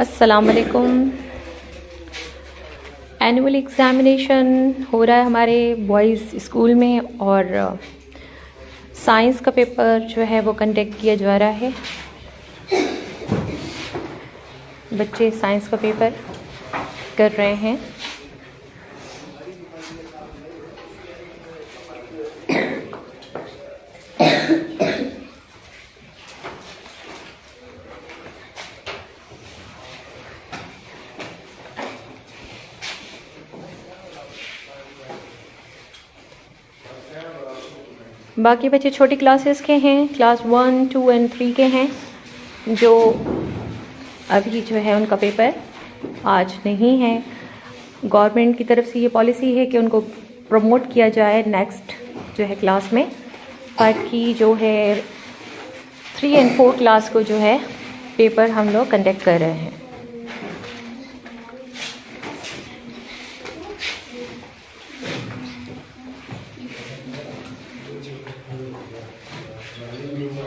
अस्सलाम वालेकुम। Annual examination हो रहा है हमारे बॉयज़ स्कूल में और साइंस का पेपर जो है वो कंडक्ट किया जा रहा है। बच्चे साइंस का पेपर कर रहे हैं। बाकी बच्चे छोटी क्लासेस के हैं, क्लास 1, 2 और 3 के हैं, जो अभी जो है उनका पेपर आज नहीं है। गवर्नमेंट की तरफ से ये पॉलिसी है कि उनको प्रमोट किया जाए नेक्स्ट जो है क्लास में, ताकि जो है 3 और 4 क्लास को जो है पेपर हम लोग कंडक्ट कर रहे हैं।